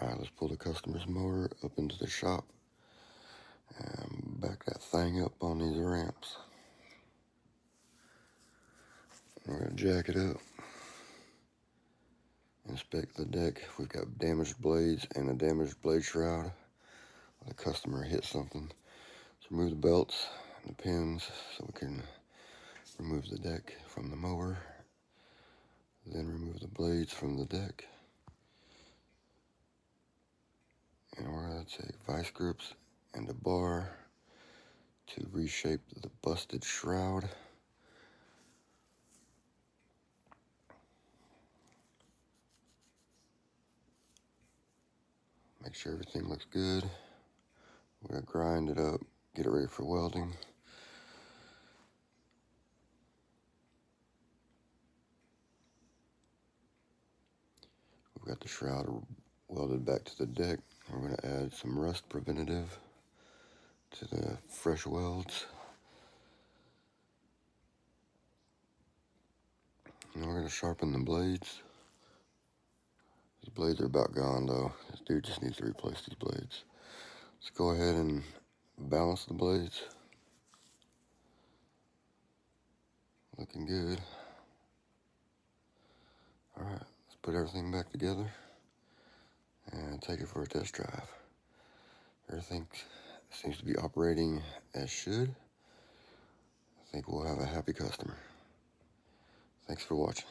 Alright, let's pull the customer's mower up into the shop and back that thing up on these ramps. We're going to jack it up, inspect the deck. If we've got damaged blades and a damaged blade shroud, the customer hit something. Let's remove the belts and the pins so we can remove the deck from the mower, then remove the blades from the deck. And we're going to take vice grips and a bar to reshape the busted shroud. Make sure everything looks good. We're going to grind it up, get it ready for welding. We've got the shroud welded back to the deck. We're going to add some rust preventative to the fresh welds. And we're going to sharpen the blades. These blades are about gone though. This dude just needs to replace these blades. Let's go ahead and balance the blades. Looking good. Alright, let's put everything back together and take it for a test drive. Everything seems to be operating as should. I think we'll have a happy customer. Thanks for watching.